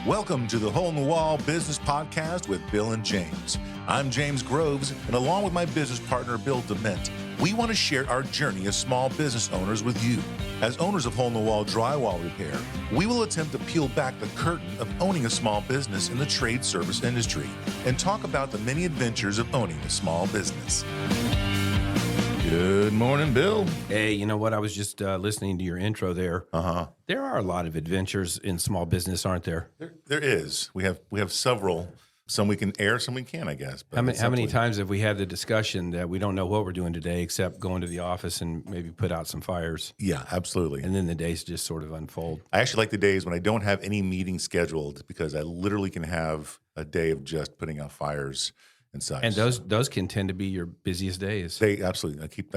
Welcome to the Hole in the Wall Business Podcast with Bill and James. I'm James Groves, and along with my business partner, Bill Dement, we want to share our journey as small business owners with you. As owners of Hole in the Wall drywall repair, we will attempt to peel back the curtain of owning a small business in the trade service industry and talk about the many adventures of owning a small business. Good morning, Bill. Hey, you know what? I was just listening to your intro there. There are a lot of adventures in small business, aren't there? There is. We have several. Some we can air, some we can't, I guess. But How many times have we had the discussion that we don't know what we're doing today except going to the office and maybe put out some fires? Yeah, absolutely. And then the days just sort of unfold. I actually like the days when I don't have any meetings scheduled because I literally can have a day of just putting out fires and such. And those can tend to be your busiest days. They absolutely. I keep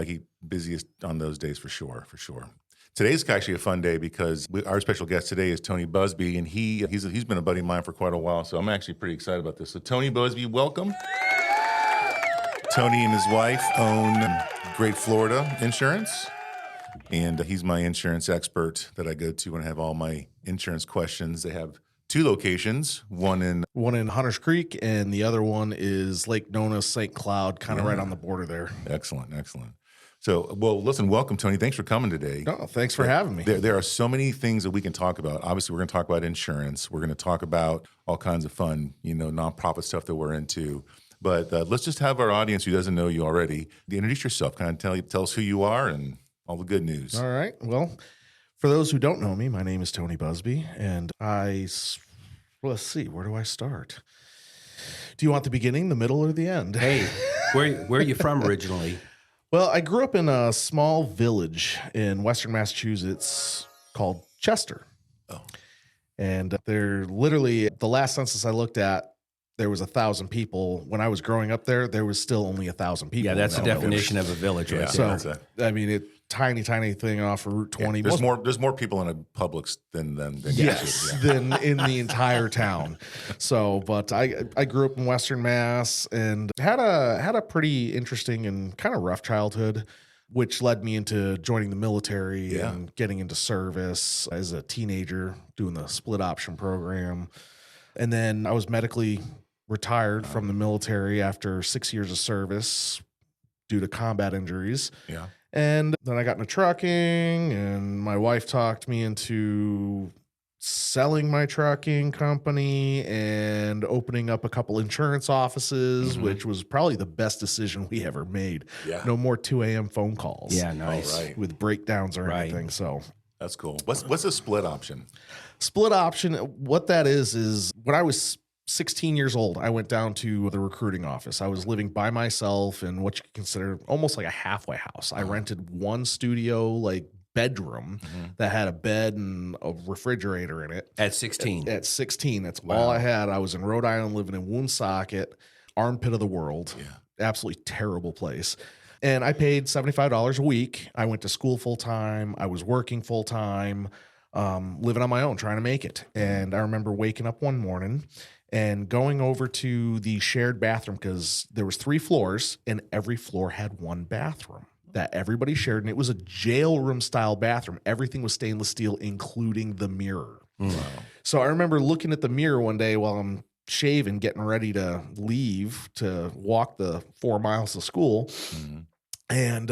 busiest on those days for sure. Today's actually a fun day because our special guest today is Tony Busby, and he's been a buddy of mine for quite a while, so I'm actually pretty excited about this. So Tony Busby, welcome. Tony and his wife own GreatFlorida Insurance, and he's my insurance expert that I go to when I have all my insurance questions. They have two locations, one in Hunters Creek, and the other one is Lake Nona, St. Cloud, kind of right on the border there. Excellent. So, well, listen, welcome, Tony. Thanks for coming today. Oh, thanks for having me. There are so many things that we can talk about. Obviously, we're going to talk about insurance. We're going to talk about all kinds of fun, nonprofit stuff that we're into. But let's just have our audience who doesn't know you already, introduce yourself, kind of tell us who you are and all the good news. All right. Well, for those who don't know me, my name is Tony Busby, and let's see, where do I start? Do you want the beginning, the middle, or the end? Hey, where are you from originally? Well, I grew up in a small village in western Massachusetts called Chester. Oh. And they're literally, the last census I looked at, there was 1,000 people. When I was growing up there was still only 1,000 people. Yeah, that's the definition of a village right there. So, tiny thing off of Route 20. Yeah, there's more people in a Publix than yes, than in the entire town. So, but I grew up in Western Mass and had a pretty interesting and kind of rough childhood, which led me into joining the military and getting into service as a teenager, doing the split option program. And then I was medically retired from the military after 6 years of service due to combat injuries. Yeah. And then I got into trucking, and my wife talked me into selling my trucking company and opening up a couple insurance offices, which was probably the best decision we ever made. Yeah. No more 2 a.m. phone calls. Yeah, nice. Right. With breakdowns or anything. So that's cool. What's a split option? Split option, what that is when I was 16 years old, I went down to the recruiting office. I was living by myself in what you could consider almost like a halfway house. I rented one studio, bedroom that had a bed and a refrigerator in it. At 16? At 16. That's all I had. I was in Rhode Island living in Woonsocket, armpit of the world. Yeah. Absolutely terrible place. And I paid $75 a week. I went to school full time. I was working full time, living on my own, trying to make it. And I remember waking up one morning and going over to the shared bathroom because there was 3 floors and every floor had one bathroom that everybody shared. And it was a jail room style bathroom. Everything was stainless steel, including the mirror. Wow. So I remember looking at the mirror one day while I'm shaving, getting ready to leave to walk the 4 miles to school. And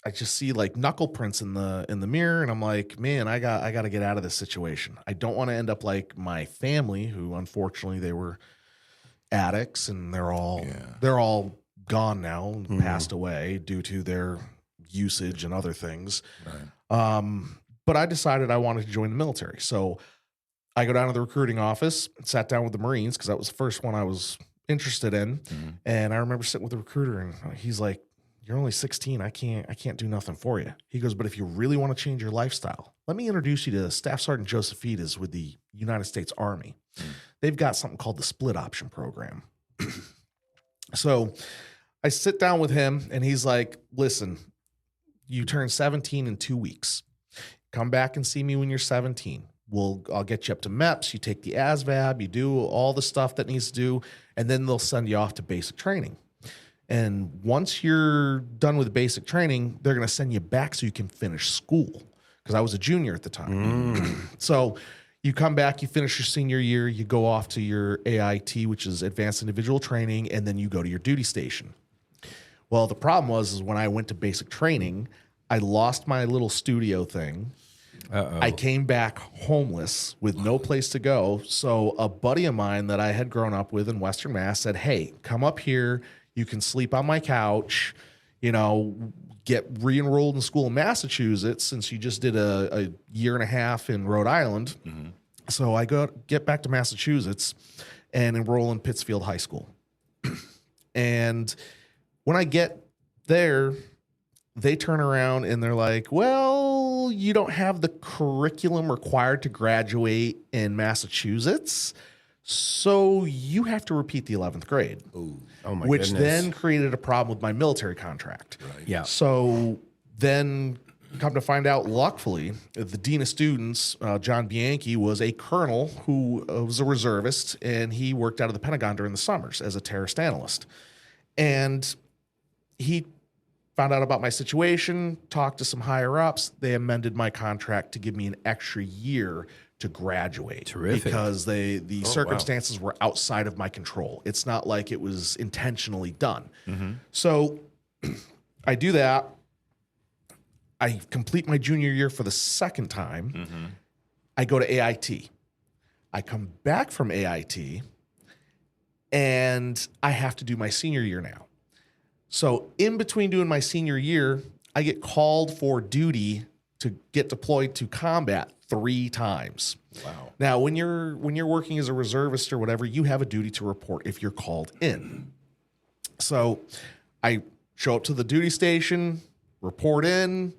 I just see knuckle prints in the mirror, and I'm like, man, I got to get out of this situation. I don't want to end up like my family, who unfortunately they were addicts, and they're all gone now, and passed away due to their usage and other things. Right. But I decided I wanted to join the military, so I go down to the recruiting office, sat down with the Marines because that was the first one I was interested in, and I remember sitting with the recruiter, and he's like, "You're only 16. I can't do nothing for you." He goes, "But if you really want to change your lifestyle, let me introduce you to Staff Sergeant Joseph Fides with the United States Army. They've got something called the split option program." So I sit down with him and he's like, "Listen, you turn 17 in 2 weeks. Come back and see me when you're 17. I'll get you up to MEPS. You take the ASVAB, you do all the stuff that needs to do, and then they'll send you off to basic training. And once you're done with basic training, they're going to send you back so you can finish school." Because I was a junior at the time. So You come back, you finish your senior year, you go off to your AIT, which is Advanced Individual Training, and then you go to your duty station. Well, the problem was when I went to basic training, I lost my little studio thing. I came back homeless with no place to go. So a buddy of mine that I had grown up with in Western Mass said, hey, come up here. You can sleep on my couch, get re-enrolled in school in Massachusetts since you just did a year and a half in Rhode Island. Mm-hmm. So I get back to Massachusetts and enroll in Pittsfield High School. And when I get there, they turn around and they're like, well, you don't have the curriculum required to graduate in Massachusetts, so you have to repeat the 11th grade. Ooh. Oh my which goodness. Then created a problem with my military contract. Right. Yeah. So then come to find out, luckily, the dean of students, John Bianchi, was a colonel who was a reservist, and he worked out of the Pentagon during the summers as a terrorist analyst. And he found out about my situation, talked to some higher ups. They amended my contract to give me an extra year to graduate. Terrific. Because the circumstances were outside of my control. It's not like it was intentionally done. Mm-hmm. So I do that. I complete my junior year for the second time. Mm-hmm. I go to AIT. I come back from AIT, and I have to do my senior year now. So in between doing my senior year, I get called for duty to get deployed to combat 3 times. Wow. Now, when you're working as a reservist or whatever, you have a duty to report if you're called in. So I show up to the duty station, report in,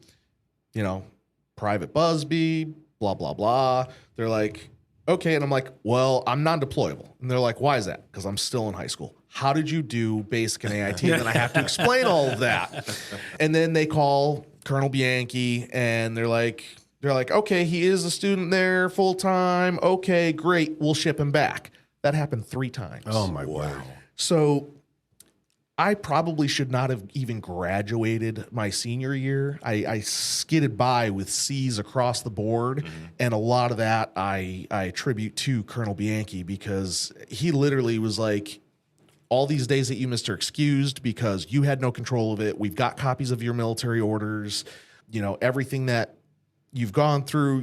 Private Busby, blah, blah, blah. They're like, okay. And I'm like, well, I'm non-deployable. And they're like, why is that? Because I'm still in high school. How did you do basic and AIT? And then I have to explain all of that. And then they call Colonel Bianchi, and they're like, okay, he is a student there full time. Okay, great. We'll ship him back. That happened 3 times. Oh my word. So I probably should not have even graduated my senior year. I skidded by with C's across the board. Mm-hmm. And a lot of that I attribute to Colonel Bianchi, because he literally was like, all these days that you missed are excused because you had no control of it. We've got copies of your military orders, everything that you've gone through,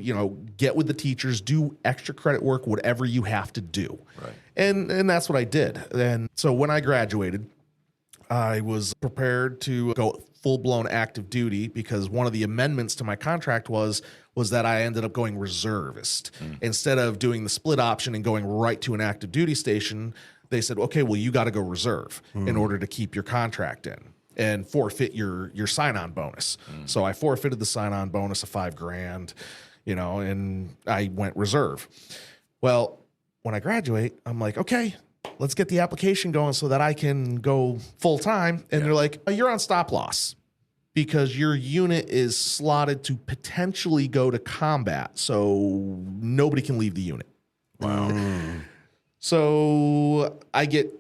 get with the teachers, do extra credit work, whatever you have to do. Right. And that's what I did. And so when I graduated, I was prepared to go full-blown active duty, because one of the amendments to my contract was that I ended up going reservist. Instead of doing the split option and going right to an active duty station, they said, okay, well, you got to go reserve in order to keep your contract in and forfeit your sign-on bonus. So I forfeited the sign-on bonus of $5,000, and I went reserve. Well, when I graduate, I'm like, okay, let's get the application going so that I can go full-time. And they're like, oh, you're on stop loss because your unit is slotted to potentially go to combat. So nobody can leave the unit. Wow. So I get,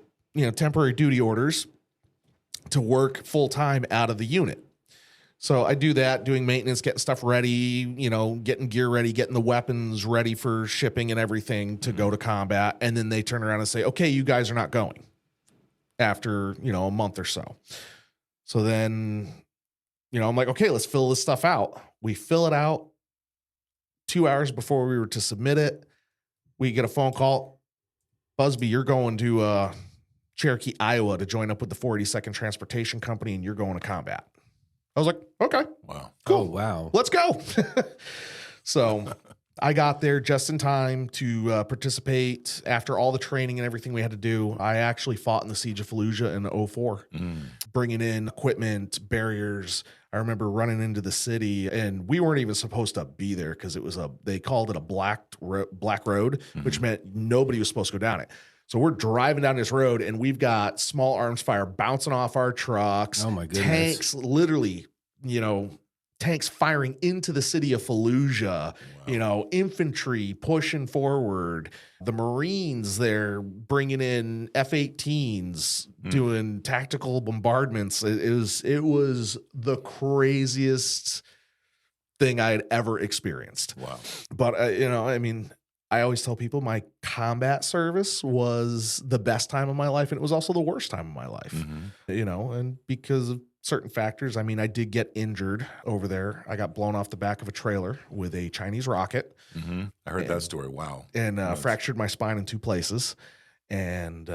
temporary duty orders to work full-time out of the unit. So I do that, doing maintenance, getting stuff ready, getting gear ready, getting the weapons ready for shipping and everything to go to combat. And then they turn around and say, okay, you guys are not going after, a month or so. So then, I'm like, okay, let's fill this stuff out. We fill it out 2 hours before we were to submit it. We get a phone call. Busby, you're going to Cherokee, Iowa to join up with the 482nd Transportation Company, and you're going to combat. I was like, okay. Wow. Cool. Oh, wow. Let's go. So I got there just in time to participate after all the training and everything we had to do. I actually fought in the Siege of Fallujah in 2004, bringing in equipment, barriers. I remember running into the city, and we weren't even supposed to be there because they called it a black road, which meant nobody was supposed to go down it. So we're driving down this road, and we've got small arms fire bouncing off our trucks. Oh my goodness. Tanks, literally, tanks firing into the city of Fallujah, infantry pushing forward, the Marines there bringing in F-18s, doing tactical bombardments. It was the craziest thing I had ever experienced. Wow. But, I always tell people my combat service was the best time of my life, and it was also the worst time of my life, and because of certain factors. I mean, I did get injured over there. I got blown off the back of a trailer with a Chinese rocket. I heard that story. Wow. And fractured my spine in 2 places. And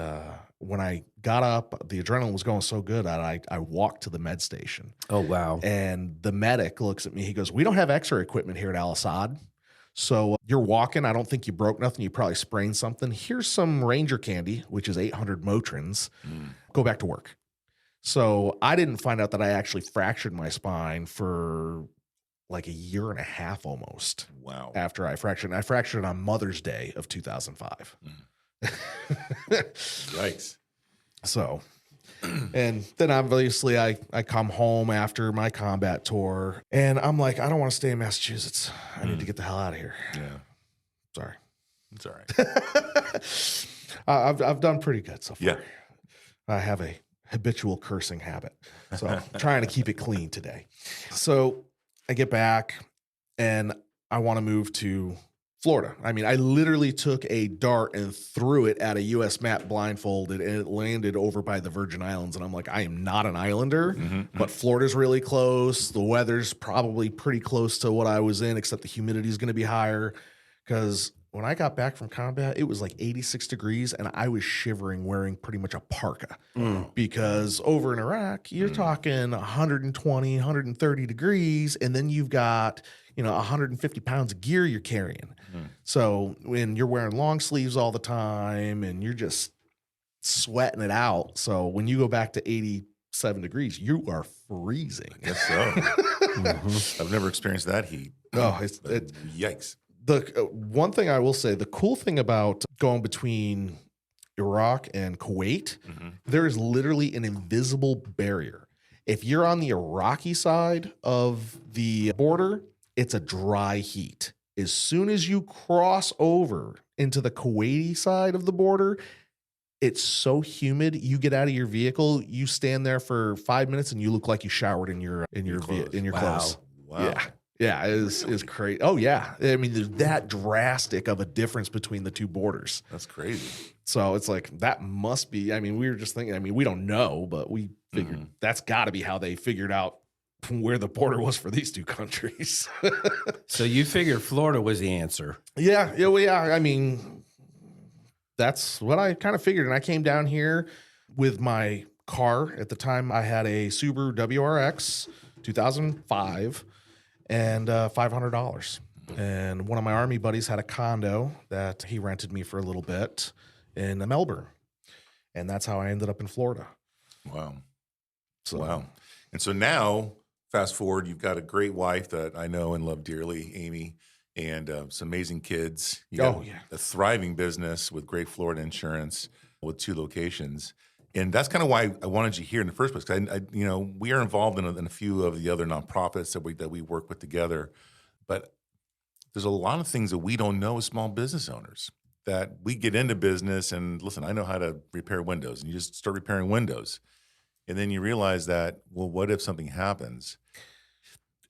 when I got up, the adrenaline was going so good that I walked to the med station. Oh, wow. And the medic looks at me. He goes, "We don't have x-ray equipment here at Al Assad. So you're walking. I don't think you broke nothing. You probably sprained something. Here's some Ranger candy, which is 800 Motrins. Go back to work." So I didn't find out that I actually fractured my spine for like a year and a half almost. Wow. After I fractured. I fractured it on Mother's Day of 2005. Yikes. So, and then obviously I come home after my combat tour and I'm like, I don't want to stay in Massachusetts. I need to get the hell out of here. Yeah. Sorry. It's all right. I've done pretty good so far. Yeah. I have a habitual cursing habit. So I'm trying to keep it clean today. So I get back and I want to move to Florida. I mean, I literally took a dart and threw it at a U.S. map blindfolded, and it landed over by the Virgin Islands. And I'm like, I am not an islander, but Florida's really close. The weather's probably pretty close to what I was in, except the humidity is going to be higher. Because when I got back from combat, it was like 86 degrees, and I was shivering wearing pretty much a parka. Because over in Iraq, you're talking 120, 130 degrees, and then you've got 150 pounds of gear you're carrying. So when you're wearing long sleeves all the time and you're just sweating it out. So when you go back to 87 degrees, you are freezing. I guess so. I've never experienced that heat. Oh, Yikes. The one thing I will say, the cool thing about going between Iraq and Kuwait, there is literally an invisible barrier. If you're on the Iraqi side of the border, it's a dry heat. As soon as you cross over into the Kuwaiti side of the border, it's so humid. You get out of your vehicle, you stand there for 5 minutes, and you look like you showered in your clothes. Wow. Yeah, it is crazy. Oh yeah, I mean, there's that drastic of a difference between the two borders. That's crazy. So it's like that must be. I mean, we were just thinking. I mean, we don't know, but we figured that's got to be how they figured out where the border was for these two countries. So you figured Florida was the answer. Yeah. I mean, that's what I kind of figured. And I came down here with my car. At the time, I had a Subaru WRX 2005 and $500. And one of my Army buddies had a condo that he rented me for a little bit in Melbourne. And that's how I ended up in Florida. Wow. So, Wow. And so now, fast forward, you've got a great wife that I know and love dearly, Amy, and some amazing kids. You got a thriving business with GreatFlorida Insurance with 2 locations. And that's kind of why I wanted you here in the first place. Because we are involved in a few of the other nonprofits that we work with together. But there's a lot of things that we don't know as small business owners. That we get into business and listen, I know how to repair windows, and you just start repairing windows. And then you realize that, well, what if something happens?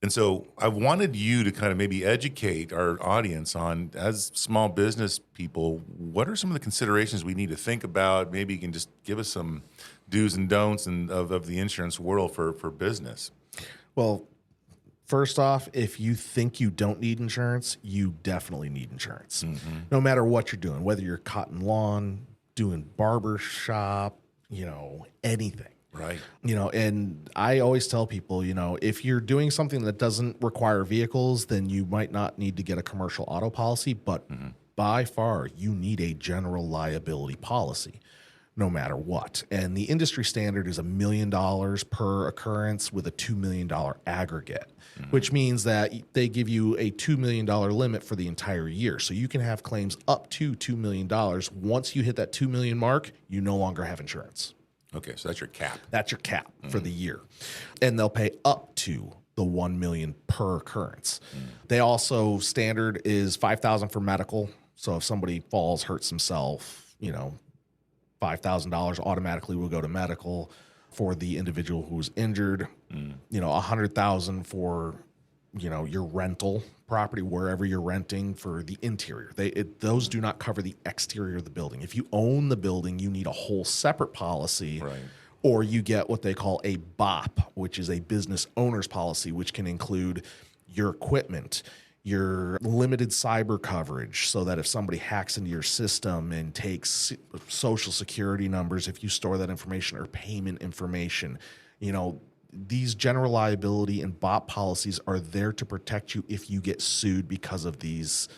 And so I wanted you to kind of maybe educate our audience on, as small business people, what are some of the considerations we need to think about? Maybe you can just give us some do's and don'ts of the insurance world for business. Well, first off, if you think you don't need insurance, you definitely need insurance. No matter what you're doing, whether you're cutting lawn, doing barber shop, anything. Right. And I always tell people, if you're doing something that doesn't require vehicles, then you might not need to get a commercial auto policy. But by far, you need a general liability policy, no matter what. And the industry standard is $1 million per occurrence with a $2 million aggregate, which means that they give you a $2 million limit for the entire year. So you can have claims up to $2 million. Once you hit that 2 million mark, you no longer have insurance. Okay, so that's your cap. That's your cap for the year. And they'll pay up to the 1 million per occurrence. They also, standard is $5,000 for medical. So if somebody falls, hurts himself, $5,000 automatically will go to medical for the individual who's injured. $100,000 for your rental property, wherever you're renting for the interior. Those do not cover the exterior of the building. If you own the building, you need a whole separate policy. Right. Or you get what they call a BOP, which is a business owner's policy, which can include your equipment, your limited cyber coverage, so that if somebody hacks into your system and takes social security numbers, if you store that information, or payment information, these general liability and BOP policies are there to protect you if you get sued because of these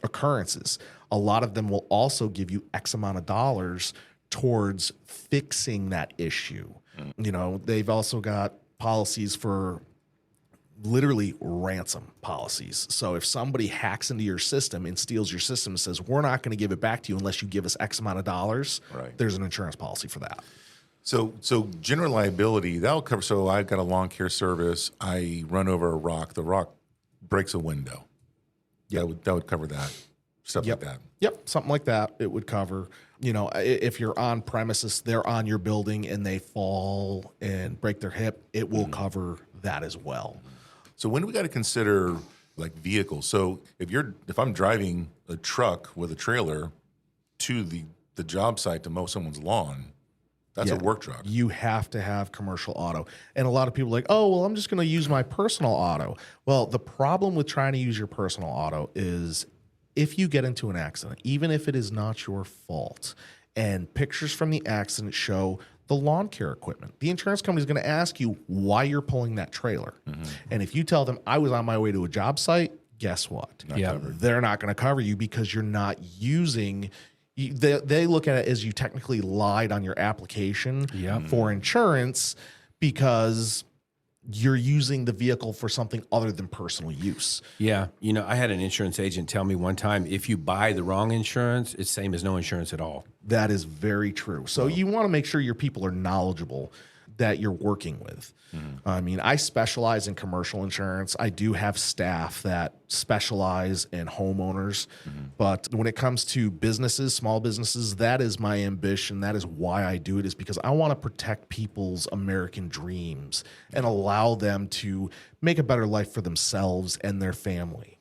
occurrences. A lot of them will also give you X amount of dollars towards fixing that issue. They've also got policies for literally ransom policies. So if somebody hacks into your system and steals your system and says, we're not going to give it back to you unless you give us X amount of dollars, right, there's an insurance policy for that. So general liability, that'll cover. So I've got a lawn care service. I run over a rock. The rock breaks a window. Yeah, that would cover that. Stuff like that. Yep, something like that. It would cover. If you're on premises, they're on your building and they fall and break their hip, it will cover that as well. So when do we got to consider like vehicles? So if I'm driving a truck with a trailer to the job site to mow someone's lawn, that's a work truck. You have to have commercial auto. And a lot of people are like, oh, well, I'm just going to use my personal auto. Well, the problem with trying to use your personal auto is if you get into an accident, even if it is not your fault, and pictures from the accident show the lawn care equipment, the insurance company is going to ask you why you're pulling that trailer. And if you tell them I was on my way to a job site, guess what? They're not going to cover you because you're not using. They look at it as you technically lied on your application for insurance because you're using the vehicle for something other than personal use. Yeah. I had an insurance agent tell me one time, if you buy the wrong insurance, it's same as no insurance at all. That is very true. So you want to make sure your people are knowledgeable that you're working with. I mean, I specialize in commercial insurance. I do have staff that specialize in homeowners. But when it comes to businesses, small businesses, that is my ambition. That is why I do it, is because I want to protect people's American dreams and allow them to make a better life for themselves and their family.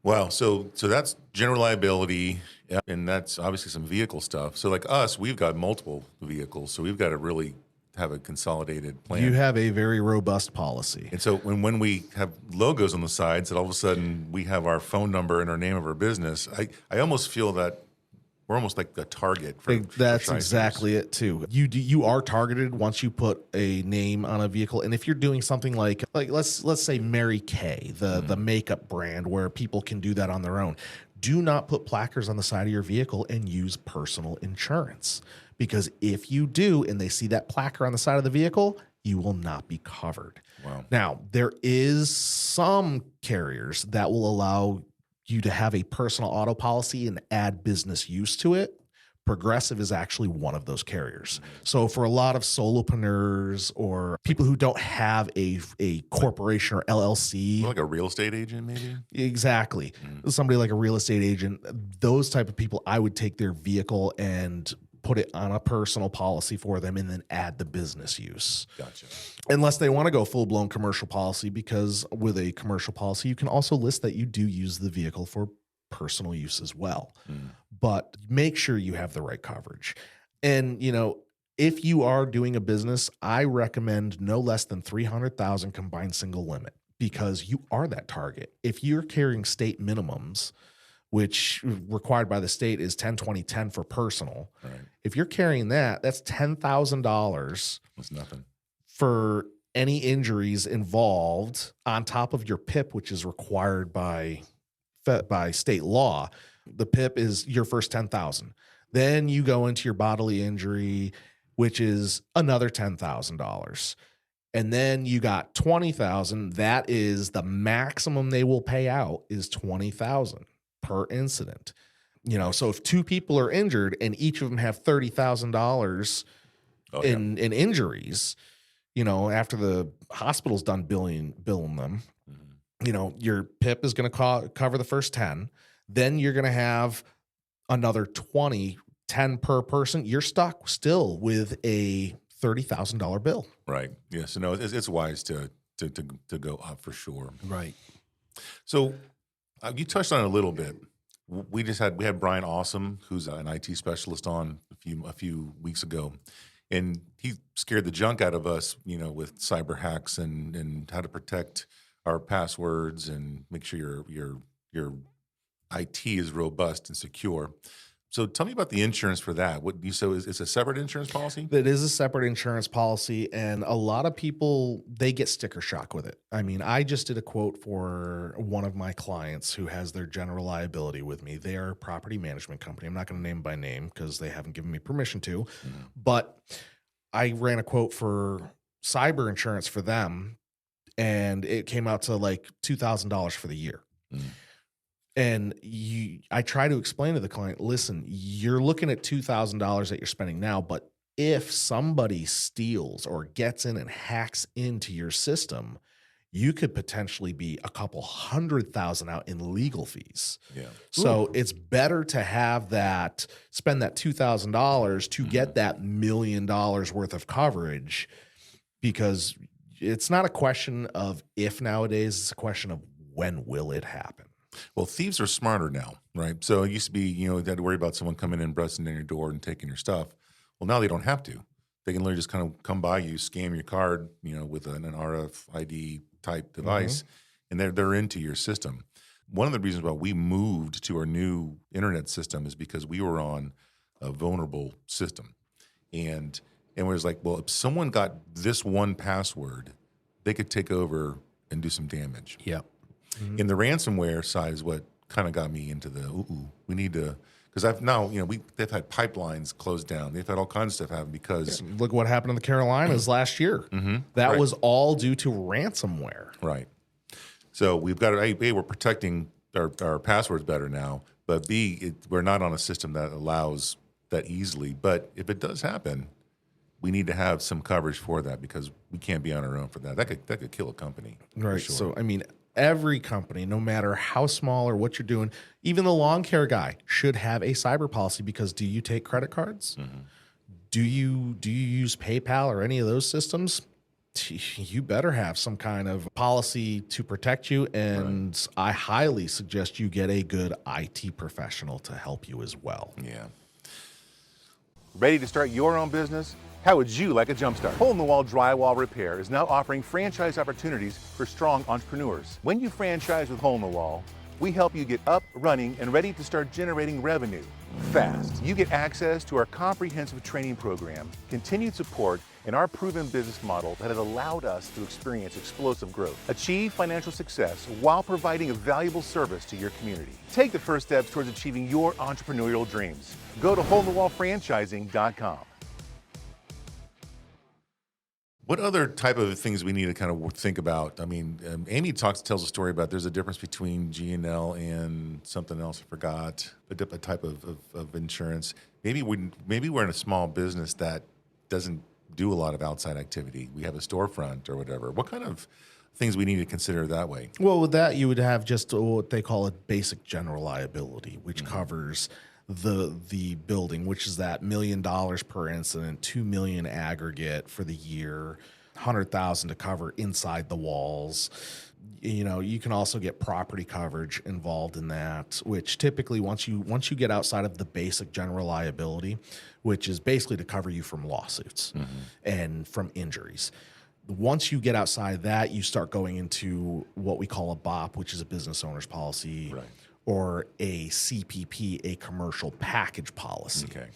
Wow. So that's general liability, and that's obviously some vehicle stuff. So like us, we've got multiple vehicles, so we've got to really have a consolidated plan. You have a very robust policy. And so when we have logos on the sides, that all of a sudden we have our phone number and our name of our business, I almost feel that we're almost like a target. That's exactly it too. You are targeted once you put a name on a vehicle. And if you're doing something like let's say Mary Kay, the makeup brand, where people can do that on their own, do not put placards on the side of your vehicle and use personal insurance. Because if you do, and they see that placard on the side of the vehicle, you will not be covered. Wow. Now, there is some carriers that will allow you to have a personal auto policy and add business use to it. Progressive is actually one of those carriers. So for a lot of solopreneurs or people who don't have a corporation or LLC. Like a real estate agent, maybe? Exactly. Somebody like a real estate agent, those type of people, I would take their vehicle and put it on a personal policy for them and then add the business use. Gotcha. Unless they want to go full-blown commercial policy, because with a commercial policy, you can also list that you do use the vehicle for personal use as well. But make sure you have the right coverage. And, if you are doing a business, I recommend no less than 300,000 combined single limit, because you are that target. If you're carrying state minimums, which required by the state is 10, 20, 10 for personal. Right. If you're carrying that, that's $10,000. That's nothing. For any injuries involved on top of your PIP, which is required by state law. The PIP is your first $10,000. Then you go into your bodily injury, which is another $10,000. And then you got $20,000. That is the maximum they will pay out, is $20,000 per incident. So if two people are injured and each of them have $30,000 in injuries, after the hospital's done billing them, your PIP is going to cover the first 10. Then you're going to have another 20, 10 per person. You're stuck still with a $30,000 bill. Right. Yeah. So no, it's wise to to go up for sure. Right. So you touched on it a little bit. We had Brian Awesome, who's an IT specialist, on a few weeks ago, and he scared the junk out of us, with cyber hacks and how to protect our passwords and make sure your IT is robust and secure. So tell me about the insurance for that. What you so is a separate insurance policy? It is a separate insurance policy, and a lot of people, they get sticker shock with it. I mean, I just did a quote for one of my clients who has their general liability with me. They are a property management company. I'm not going to name by name because they haven't given me permission to, but I ran a quote for cyber insurance for them, and it came out to like $2,000 for the year. And I try to explain to the client, listen, you're looking at $2,000 that you're spending now, but if somebody steals or gets in and hacks into your system, you could potentially be a couple $100,000 out in legal fees. Yeah. So it's better to have that, spend that $2,000 to get that $1 million worth of coverage, because it's not a question of if nowadays, it's a question of when will it happen. Well, thieves are smarter now, right? So it used to be, you had to worry about someone coming in, busting in your door and taking your stuff. Well, now they don't have to. They can literally just kind of come by you, scam your card, with an RFID type device, and they're into your system. One of the reasons why we moved to our new internet system is because we were on a vulnerable system. And it was like, well, if someone got this one password, they could take over and do some damage. Yep. In the ransomware side is what kind of got me into we need to, because they've had pipelines closed down. They've had all kinds of stuff happen because look what happened in the Carolinas last year. That was all due to ransomware. Right. So we've got A, we're protecting our passwords better now, but B, we're not on a system that allows that easily. But if it does happen, we need to have some coverage for that, because we can't be on our own for that. That could kill a company. Right. For sure. So, I mean, every company, no matter how small or what you're doing, even the lawn care guy should have a cyber policy, because do you take credit cards? Do you use PayPal or any of those systems? You better have some kind of policy to protect you. And I highly suggest you get a good IT professional to help you as well. Yeah. Ready to start your own business? How would you like a jumpstart? Hole-in-the-Wall Drywall Repair is now offering franchise opportunities for strong entrepreneurs. When you franchise with Hole-in-the-Wall, we help you get up, running, and ready to start generating revenue fast. You get access to our comprehensive training program, continued support, and our proven business model that has allowed us to experience explosive growth. Achieve financial success while providing a valuable service to your community. Take the first steps towards achieving your entrepreneurial dreams. Go to holeinthewallfranchising.com. What other type of things we need to kind of think about? I mean, Amy tells a story about there's a difference between G&L and something else I forgot, a type of insurance. Maybe we're in a small business that doesn't do a lot of outside activity. We have a storefront or whatever. What kind of things we need to consider that way? Well, with that, you would have just what they call a basic general liability, which covers the building, which is that $1 million per incident, $2 million aggregate for the year, $100,000 to cover inside the walls. You can also get property coverage involved in that, which typically once you get outside of the basic general liability, which is basically to cover you from lawsuits and from injuries. Once you get outside that, you start going into what we call a BOP, which is a business owner's policy. Right. Or a CPP, a commercial package policy, Okay.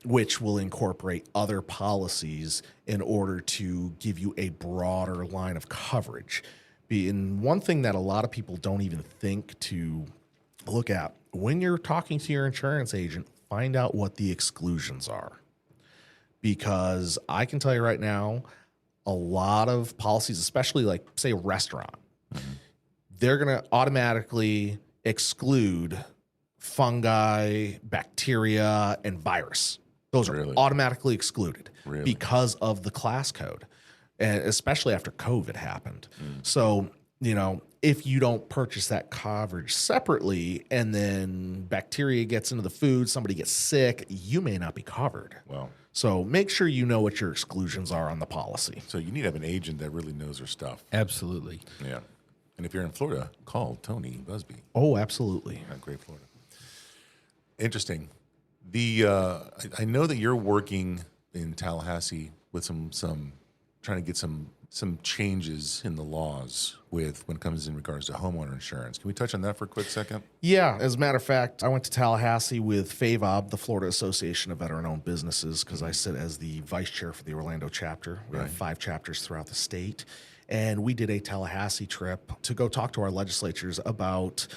Which will incorporate other policies in order to give you a broader line of coverage. And one thing that a lot of people don't even think to look at, when you're talking to your insurance agent, find out what the exclusions are. Because I can tell you right now, a lot of policies, especially like, say, a restaurant, they're going to automatically exclude fungi, bacteria, and virus. Those are automatically excluded because of the class code, and especially after COVID happened. So, if you don't purchase that coverage separately and then bacteria gets into the food, somebody gets sick, you may not be covered. Well, So make sure you know what your exclusions are on the policy. So you need to have an agent that really knows their stuff. Absolutely. Yeah. And if you're in Florida, call Tony Busby Oh, absolutely. at GreatFlorida. Interesting. I know that you're working in Tallahassee with some trying to get some changes in the laws with when it comes in regards to homeowner insurance. Can we touch on that for a quick second? Yeah, as a matter of fact, I went to Tallahassee with FAVOB, the Florida Association of Veteran-Owned Businesses, because I sit as the vice chair for the Orlando chapter. We have 5 chapters throughout the state. And we did a Tallahassee trip to go talk to our legislatures about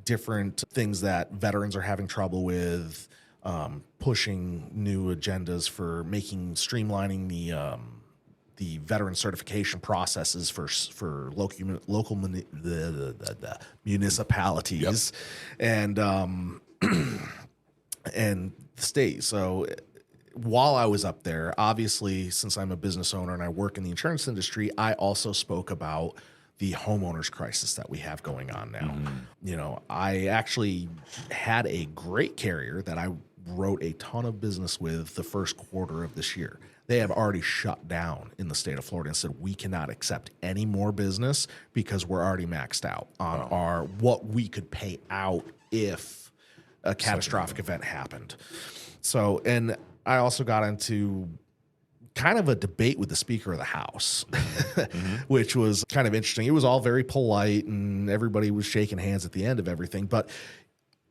different things that veterans are having trouble with, pushing new agendas for streamlining the veteran certification processes for local municipalities and and the state. So while I was up there, obviously, since I'm a business owner and I work in the insurance industry, I also spoke about the homeowners crisis that we have going on now. You know, I actually had a great carrier that I wrote a ton of business with the first quarter of this year. They have already shut down in the state of Florida and said, we cannot accept any more business because we're already maxed out on what we could pay out if a catastrophic event happened. So, and I also got into kind of a debate with the Speaker of the House, which was kind of interesting. It was all very polite and everybody was shaking hands at the end of everything. But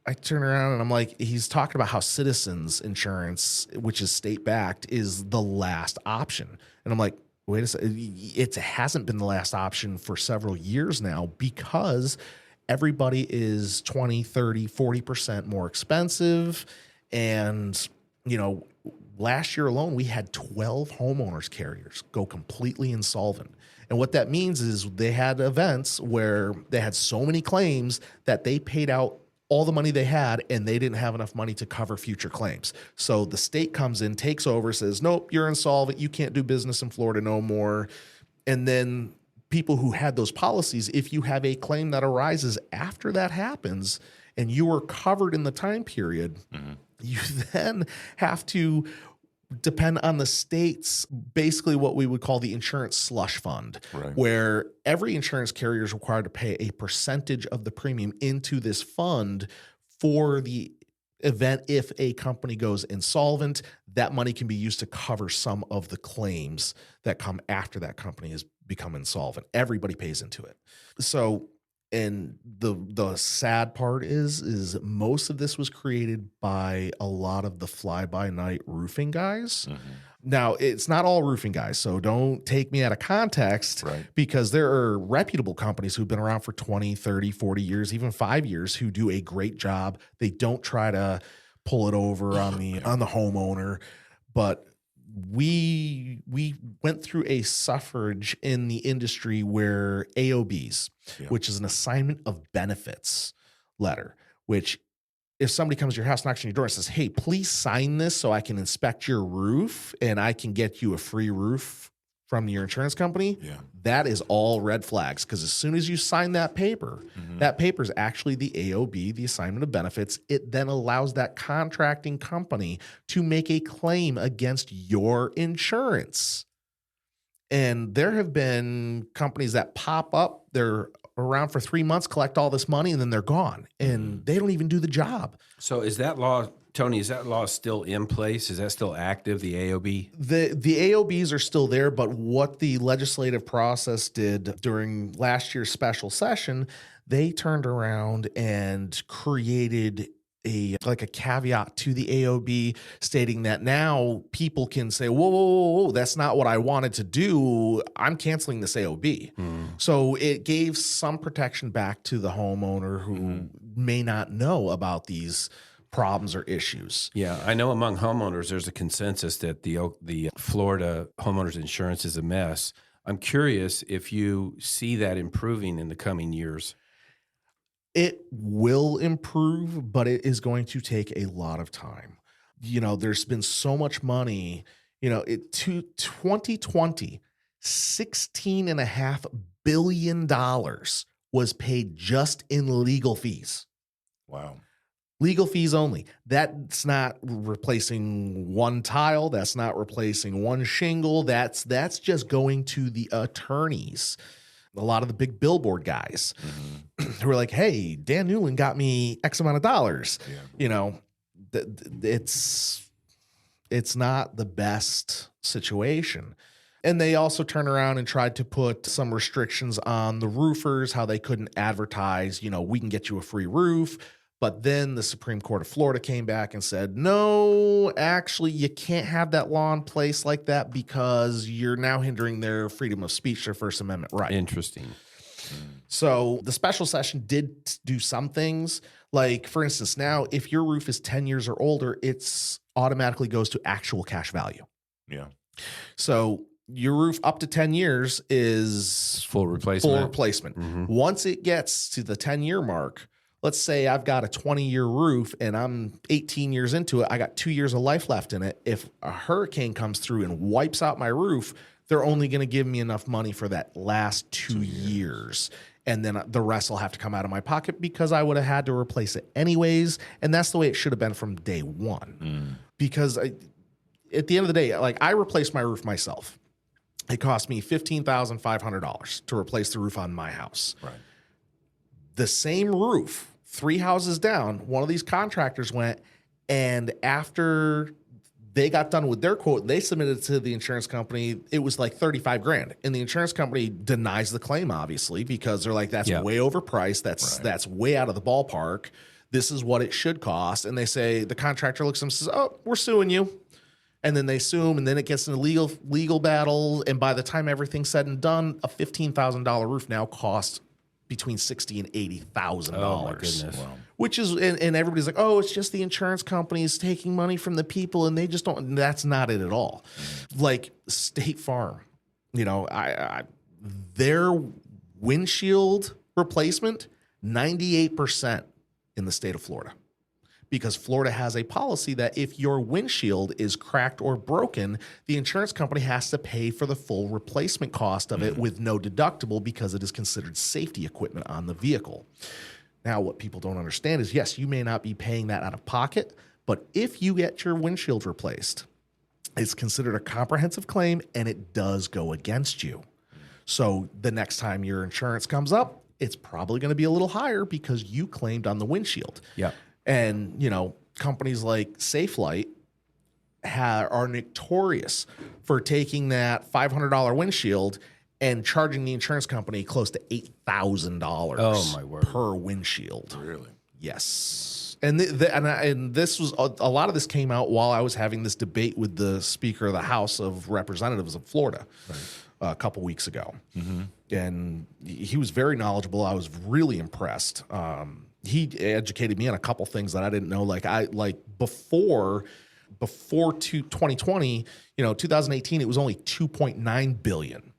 I turn around and I'm like, he's talking about how Citizens Insurance, which is state-backed, is the last option. And I'm like, wait a second. It hasn't been the last option for several years now because everybody is 20, 30, 40% more expensive. And, you know, last year alone, we had 12 homeowners carriers go completely insolvent. And what that means is they had events where they had so many claims that they paid out all the money they had and they didn't have enough money to cover future claims. So the state comes in, takes over, says, nope, you're insolvent. You can't do business in Florida no more. And then people who had those policies, if you have a claim that arises after that happens and you were covered in the time period, you then have to depend on the state's basically what we would call the insurance slush fund, where every insurance carrier is required to pay a percentage of the premium into this fund for the event. If a company goes insolvent, that money can be used to cover some of the claims that come after that company has become insolvent. Everybody pays into it. So, and the sad part is most of this was created by a lot of the fly-by-night roofing guys. Now, it's not all roofing guys, so don't take me out of context because there are reputable companies who've been around for 20, 30, 40 years, even 5 years, who do a great job. They don't try to pull it over on the homeowner, but we went through a suffrage in the industry where AOBs, which is an assignment of benefits letter, which if somebody comes to your house, knocks on your door and says, hey, please sign this so I can inspect your roof and I can get you a free roof from your insurance company, that is all red flags. Because as soon as you sign that paper, that paper is actually the AOB, the assignment of benefits. It then allows that contracting company to make a claim against your insurance. And there have been companies that pop up, they're around for 3 months, collect all this money, and then they're gone. And they don't even do the job. So is that law, Tony, is that law still in place? Is that still active, the AOB? The AOBs are still there, but what the legislative process did during last year's special session, they turned around and created a caveat to the AOB stating that now people can say, whoa, that's not what I wanted to do. I'm canceling this AOB. So it gave some protection back to the homeowner who may not know about these problems or issues. Yeah, I know among homeowners, there's a consensus that the Florida homeowners insurance is a mess. I'm curious if you see that improving in the coming years. It will improve, but it is going to take a lot of time. You know, there's been so much money, you know, to 2020, $16.5 billion was paid just in legal fees. Wow. Legal fees only. That's not replacing one tile. That's not replacing one shingle. That's just going to the attorneys. A lot of the big billboard guys who are like, hey, Dan Newland got me X amount of dollars. Yeah. You know, it's not the best situation. And they also turned around and tried to put some restrictions on the roofers, how they couldn't advertise, we can get you a free roof. But then the Supreme Court of Florida came back and said, no, actually, you can't have that law in place like that because you're now hindering their freedom of speech, their First Amendment right. Interesting. So the special session did do some things. Like, for instance, now if your roof is 10 years or older, it's automatically goes to actual cash value. Yeah. So your roof up to 10 years is Full replacement. Full replacement. Once it gets to the 10-year mark, let's say I've got a 20-year roof and I'm 18 years into it. I got 2 years of life left in it. If a hurricane comes through and wipes out my roof, they're only going to give me enough money for that last 2 years. And then the rest will have to come out of my pocket because I would have had to replace it anyways. And that's the way it should have been from day one. Because at the end of the day, like, I replaced my roof myself. It cost me $15,500 to replace the roof on my house. Right. The same roof, 3 houses down, one of these contractors went, and after they got done with their quote, they submitted it to the insurance company. It was like 35 grand. And the insurance company denies the claim, obviously, because they're like, that's way overpriced. That's way out of the ballpark. This is what it should cost. And they say, the contractor looks at them and says, oh, we're suing you. And then they sue them, and then it gets in a legal battle. And by the time everything's said and done, a $15,000 roof now costs between $60,000 and $80,000. Oh my goodness! Wow. Which is, and everybody's like, oh, it's just the insurance companies taking money from the people, and they just don't. And that's not it at all. Like State Farm, their windshield replacement, 98% in the state of Florida. Because Florida has a policy that if your windshield is cracked or broken, the insurance company has to pay for the full replacement cost of it with no deductible because it is considered safety equipment on the vehicle. Now, what people don't understand is, yes, you may not be paying that out of pocket, but if you get your windshield replaced, it's considered a comprehensive claim and it does go against you. So the next time your insurance comes up, it's probably going to be a little higher because you claimed on the windshield. Yeah. And, companies like SafeLight are notorious for taking that $500 windshield and charging the insurance company close to $8,000 Oh, my word. per windshield. Really? Yes. And and this was a lot of this came out while I was having this debate with the Speaker of the House of Representatives of Florida a couple weeks ago. And he was very knowledgeable. I was really impressed. He educated me on a couple things that I didn't know. Before 2020, 2018, it was only $2.9 billion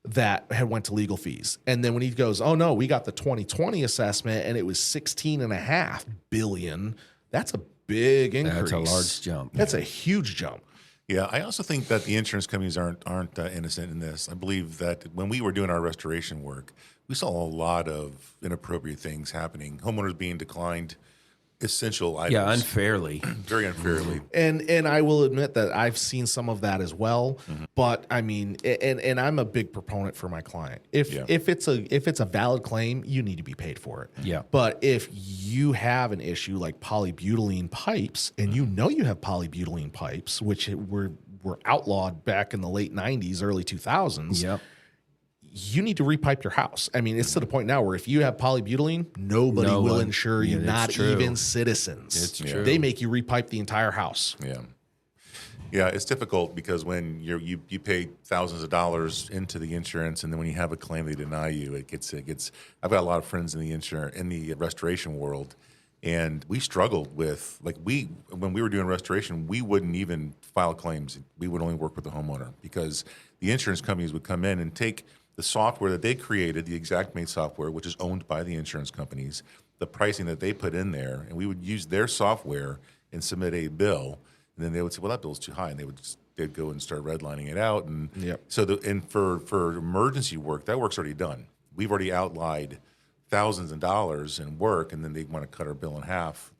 that had went to legal fees. And then when he goes, oh no, we got the 2020 assessment and it was $16.5 billion. That's a big increase. That's a large jump. That's a huge jump. Yeah, I also think that the insurance companies aren't innocent in this. I believe that when we were doing our restoration work, we saw a lot of inappropriate things happening. Homeowners being declined essential items. Yeah, unfairly. Very unfairly. And I will admit that I've seen some of that as well. But I mean, and I'm a big proponent for my client. If it's a valid claim, you need to be paid for it. Yeah. But if you have an issue like polybutylene pipes, and you have polybutylene pipes, which were outlawed back in the late 90s, early 2000s. Yep. You need to repipe your house. I mean, it's to the point now where if you have polybutylene, nobody will insure you, not even citizens. It's true. They make you repipe the entire house. Yeah, it's difficult because when you pay thousands of dollars into the insurance, and then when you have a claim, they deny you. It gets. I've got a lot of friends in the restoration world, and we struggled with when we were doing restoration, we wouldn't even file claims. We would only work with the homeowner because the insurance companies would come in and take the software that they created, the ExactMate software, which is owned by the insurance companies, the pricing that they put in there, and we would use their software and submit a bill, and then they would say, well, that bill's too high, and they'd go and start redlining it out. And so for emergency work, that work's already done. We've already outlined thousands of dollars in work, and then they want to cut our bill in half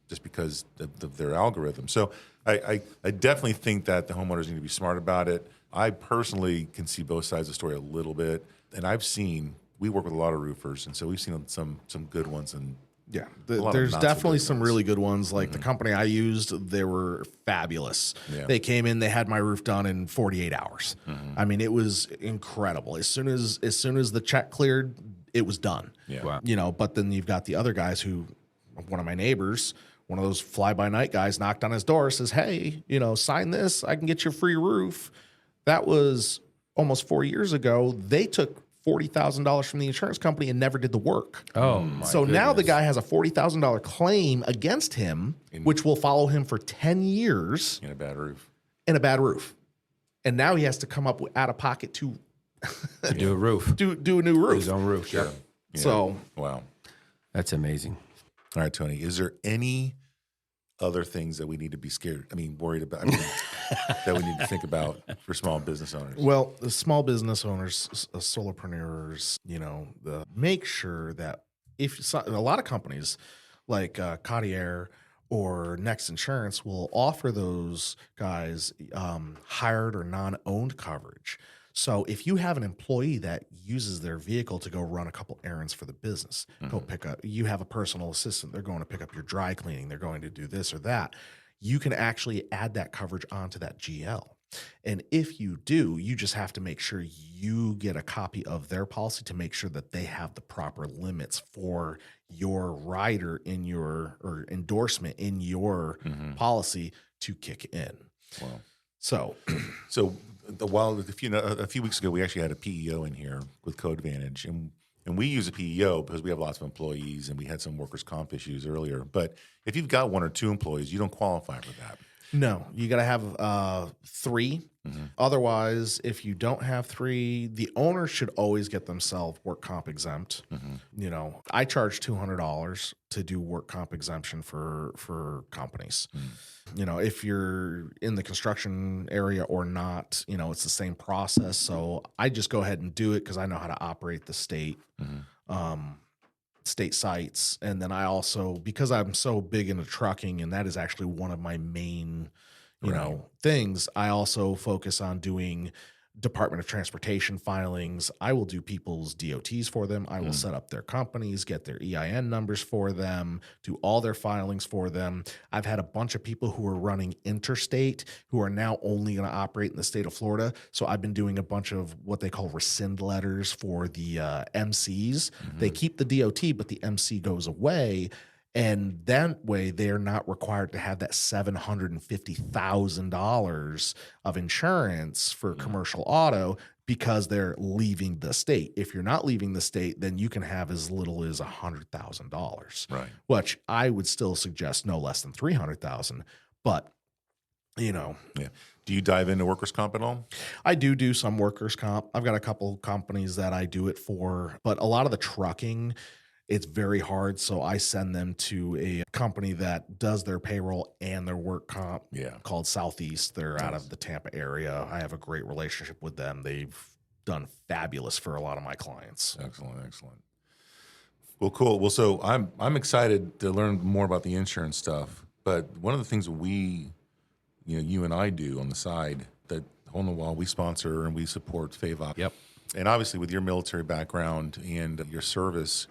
just because of their algorithm. So I definitely think that the homeowners need to be smart about it. I personally can see both sides of the story a little bit, and we work with a lot of roofers, and so we've seen some good ones and Yeah, a lot of there's not so definitely good some ones. really good ones. Like the company I used, they were fabulous. Yeah. They came in, they had my roof done in 48 hours. I mean, it was incredible. As soon as the check cleared, it was done. Yeah. Wow. You know, but then you've got the other guys who, one of my neighbors, one of those fly by night guys, knocked on his door, says, "Hey, you know, sign this, I can get you a free roof." That was almost 4 years ago. They took $40,000 from the insurance company and never did the work. Oh, my So now the goodness. guy has a $40,000 claim against him, which will follow him for 10 years in a bad roof. in a bad roof. And now he has to come up out of pocket to to do a roof, do a new roof. his own roof. Sure. Yeah. So Wow. That's amazing. All right, Tony, is there any other things that we need to be worried about, that we need to think about for small business owners? well, the small business owners, solopreneurs, you know, make sure that a lot of companies like Cartier or Next Insurance will offer those guys hired or non-owned coverage. So if you have an employee that uses their vehicle to go run a couple errands for the business, go pick up, you have a personal assistant, they're going to pick up your dry cleaning, they're going to do this or that, you can actually add that coverage onto that GL. And if you do, you just have to make sure you get a copy of their policy to make sure that they have the proper limits for your rider in your, or endorsement in your policy to kick in. Wow. So a few weeks ago, we actually had a PEO in here with Code Advantage, and we use a PEO because we have lots of employees, and we had some workers' comp issues earlier. But if you've got 1 or 2 employees, you don't qualify for that. no, you got to have 3. Otherwise, if you don't have 3, the owner should always get themselves work comp exempt. You know, I charge $200 to do work comp exemption for companies. You know, if you're in the construction area or not, you know, it's the same process. So I just go ahead and do it because I know how to operate the state sites. And then I also, because I'm so big into trucking, and that is actually one of my main, you know, things, I also focus on doing Department of Transportation filings. I will do people's DOTs for them. I will set up their companies, get their EIN numbers for them, do all their filings for them. I've had a bunch of people who are running interstate who are now only going to operate in the state of Florida. So I've been doing a bunch of what they call rescind letters for the MCs. They keep the DOT, but the MC goes away. And that way, they're not required to have that $750,000 of insurance for commercial auto because they're leaving the state. If you're not leaving the state, then you can have as little as $100,000, Right. which I would still suggest no less than $300,000. But you know, Yeah. Do you dive into workers' comp at all? I do some workers' comp. I've got a couple companies that I do it for, but a lot of the trucking, it's very hard. So I send them to a company that does their payroll and their work comp called Southeast. They're out of the Tampa area. I have a great relationship with them. They've done fabulous for a lot of my clients. Excellent. Well, cool. Well, so I'm excited to learn more about the insurance stuff. But one of the things that you and I do on the side, that Hole in the Wall, we sponsor and we support FAVOP. Yep. And obviously with your military background and your service,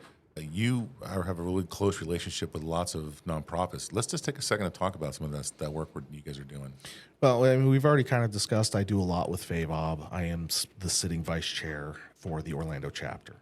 you have a really close relationship with lots of nonprofits. Let's just take a second to talk about some of that work you guys are doing. Well, I mean, we've already kind of discussed, I do a lot with FAVOB. I am the sitting vice chair for the Orlando chapter.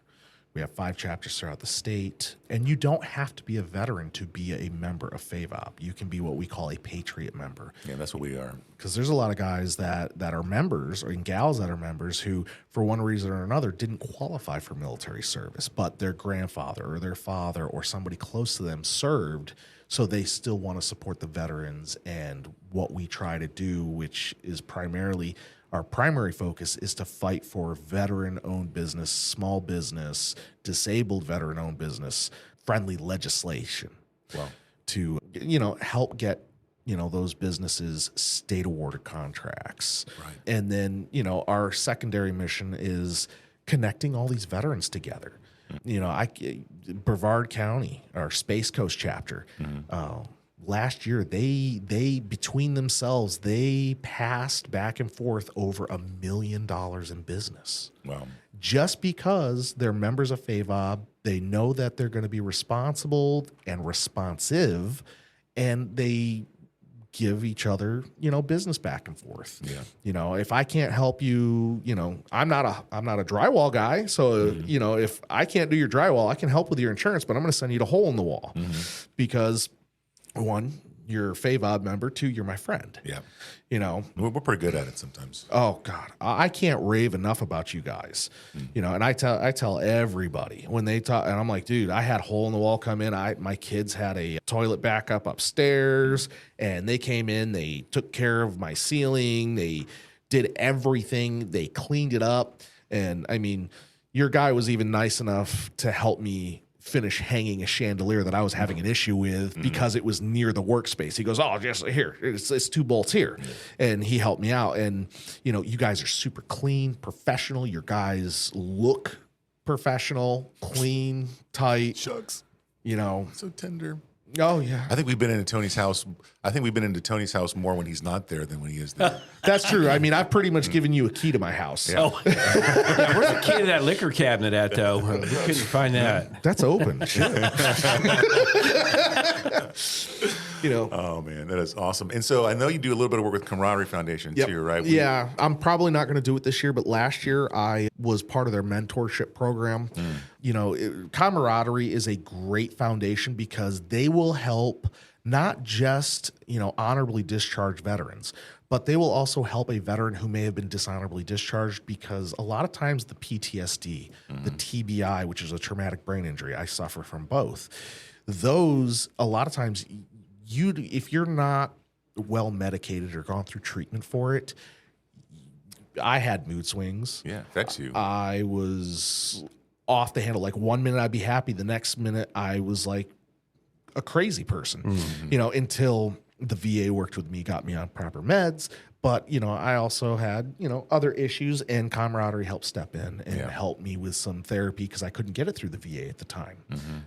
We have 5 chapters throughout the state, and you don't have to be a veteran to be a member of FAVOB. You can be what we call a Patriot member. Yeah, that's what we are. Because there's a lot of guys that are members, and gals that are members who, for one reason or another, didn't qualify for military service, but their grandfather or their father or somebody close to them served, so they still want to support the veterans. And what we try to do, which is primarily our primary focus, is to fight for veteran-owned business, small business, disabled veteran-owned business, friendly legislation. Wow. To, you know, help get, you know, those businesses state awarded contracts. Right. And then, you know, our secondary mission is connecting all these veterans together. You know, Brevard County, our Space Coast chapter, last year, they between themselves, they passed back and forth over $1 million in business. Wow. Just because they're members of FAVOB, they know that they're going to be responsible and responsive, and they give each other, business back and forth. Yeah. If I can't help you, I'm not a drywall guy. So, if I can't do your drywall, I can help with your insurance, but I'm going to send you to hole in the wall because one, you're a FAVOB member. Two, you're my friend. Yeah. We're pretty good at it sometimes. Oh God, I can't rave enough about you guys. And I tell everybody when they talk, and I'm like, dude, I had hole in the wall come in. My kids had a toilet backup upstairs, and they came in. They took care of my ceiling. They did everything. They cleaned it up, and I mean, your guy was even nice enough to help me finish hanging a chandelier that I was having an issue with because it was near the workspace. He goes, oh, just here, it's 2 bolts here. And he helped me out. And, you guys are super clean, professional. Your guys look professional, clean, tight. Shucks. So tender. Oh, yeah. I think we've been into Tony's house. I think we've been into Tony's house more when he's not there than when he is there. That's true. I mean, I've pretty much given you a key to my house. Yeah. Yeah, where's the key to that liquor cabinet at, though? We couldn't find that. That's open. Shit. Oh man, that is awesome. And so I know you do a little bit of work with Camaraderie Foundation too, right? Yeah, I'm probably not going to do it this year, but last year I was part of their mentorship program. Camaraderie is a great foundation because they will help not just, honorably discharged veterans, but they will also help a veteran who may have been dishonorably discharged because a lot of times the PTSD, the TBI, which is a traumatic brain injury, I suffer from both. Those, a lot of times, if you're not well medicated or gone through treatment for it, I had mood swings. Yeah, affects you. I was off the handle. Like 1 minute I'd be happy, the next minute I was like a crazy person, until the VA worked with me, got me on proper meds. But, I also had, other issues, and Camaraderie helped step in and help me with some therapy because I couldn't get it through the VA at the time.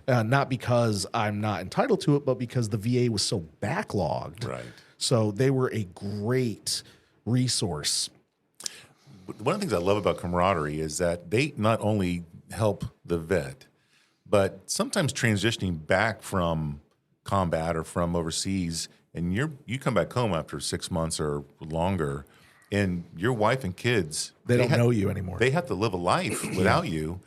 Not because I'm not entitled to it, but because the VA was so backlogged. Right. So they were a great resource. One of the things I love about Camaraderie is that they not only help the vet, but sometimes transitioning back from combat or from overseas, and you come back home after 6 months or longer, and your wife and kids they don't know you anymore. They have to live a life without you,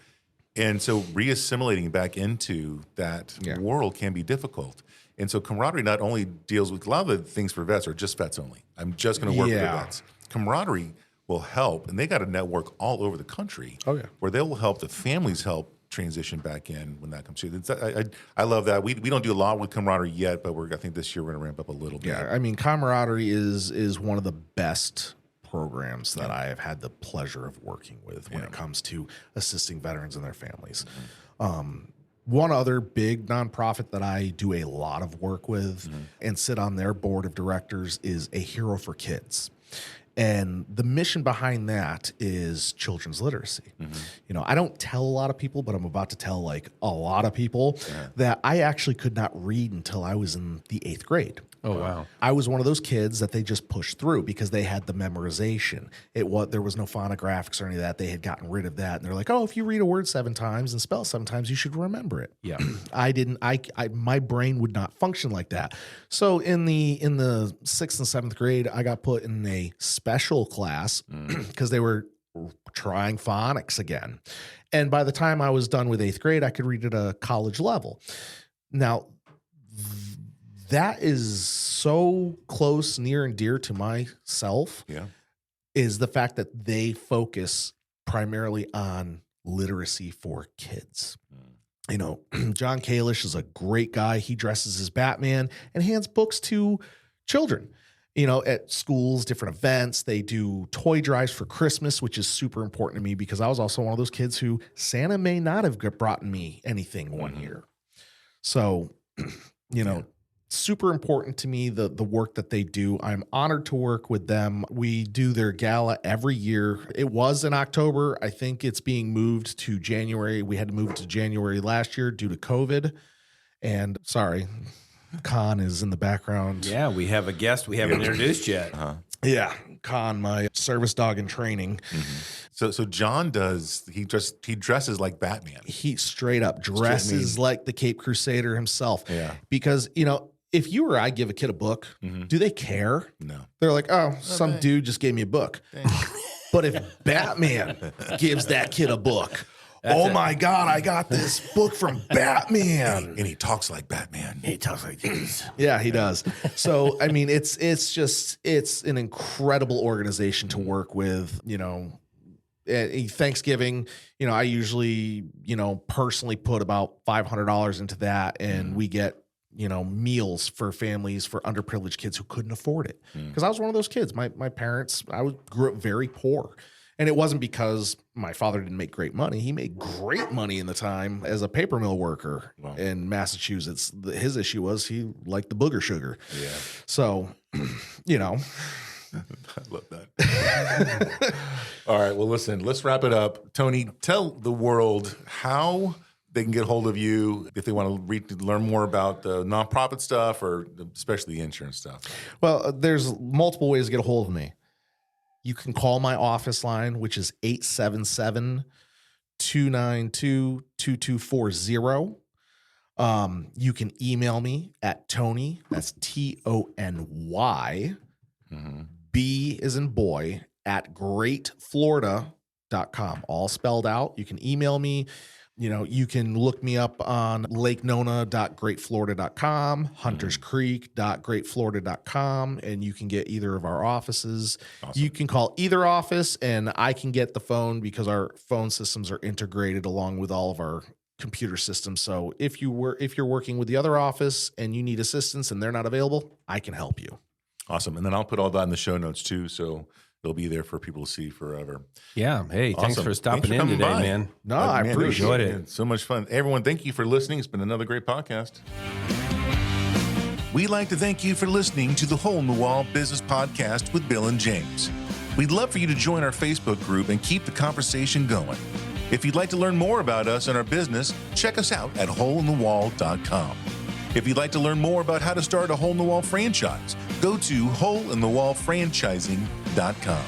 and so reassimilating back into that world can be difficult. And so Camaraderie not only deals with a lot of the things for vets are just vets only. I'm just going to work with the vets. Camaraderie will help, and they got a network all over the country. Where they will help the families help transition back in when that comes through. I love that. We don't do a lot with Camaraderie yet, but I think this year we're going to ramp up a little bit. Yeah, I mean, Camaraderie is one of the best programs that I have had the pleasure of working with when it comes to assisting veterans and their families. One other big nonprofit that I do a lot of work with and sit on their board of directors is A Hero for Kids. And the mission behind that is children's literacy. I don't tell a lot of people, but I'm about to tell a lot of people that I actually could not read until I was in the 8th grade. Oh, wow. I was one of those kids that they just pushed through because they had the memorization. There was no phonographics or any of that. They had gotten rid of that. And they're like, oh, if you read a word 7 times and spell 7 times, you should remember it. Yeah. I didn't, my brain would not function like that. So in the 6th and 7th grade, I got put in a special class because they were trying phonics again. And by the time I was done with 8th grade, I could read at a college level. Now, that is so close, near and dear to myself, is the fact that they focus primarily on literacy for kids. John Kalish is a great guy. He dresses as Batman and hands books to children. At schools, different events, they do toy drives for Christmas, which is super important to me because I was also one of those kids who Santa may not have brought me anything one year. So, super important to me, the work that they do. I'm honored to work with them. We do their gala every year. It was in October. I think it's being moved to January. We had to move it to January last year due to COVID. And sorry, Con is in the background. Yeah, we have a guest we haven't introduced yet. Yeah, Con, my service dog in training. So John he dresses like Batman. He straight up dresses like the Cape Crusader himself. Yeah. Because, if you or I give a kid a book, do they care? No. They're like, oh, some dude just gave me a book. But if Batman gives that kid a book, my God, I got this book from Batman. And he talks like Batman. He talks like this. Yeah, he does. So, I mean, it's an incredible organization to work with, Thanksgiving, I usually, personally put about $500 into that, and we get, meals for families for underprivileged kids who couldn't afford it. Because I was one of those kids. My parents, grew up very poor. And it wasn't because my father didn't make great money. He made great money in the time as a paper mill worker in Massachusetts. His issue was he liked the booger sugar. Yeah. So, I love that. All right. Well, listen, let's wrap it up. Tony, tell the world how they can get hold of you if they want to learn more about the nonprofit stuff or especially the insurance stuff. Well, there's multiple ways to get a hold of me. You can call my office line, which is 877-292-2240. You can email me at Tony, that's Tony, B as in boy, at GreatFlorida.com, all spelled out. You can email me. You can look me up on lakenona.greatflorida.com, hunterscreek.greatflorida.com, and you can get either of our offices. Awesome. You can call either office, and I can get the phone because our phone systems are integrated along with all of our computer systems. So if you're working with the other office and you need assistance and they're not available, I can help you. Awesome. And then I'll put all that in the show notes too, so they'll be there for people to see forever. Yeah. Hey, awesome. Thanks for stopping in today, by. man. No, I appreciate it. So much fun. Everyone, thank you for listening. It's been another great podcast. We'd like to thank you for listening to the Hole in the Wall Business Podcast with Bill and James. We'd love for you to join our Facebook group and keep the conversation going. If you'd like to learn more about us and our business, check us out at holeinthewall.com. If you'd like to learn more about how to start a Hole in the Wall franchise, go to holeinthewallfranchising.com.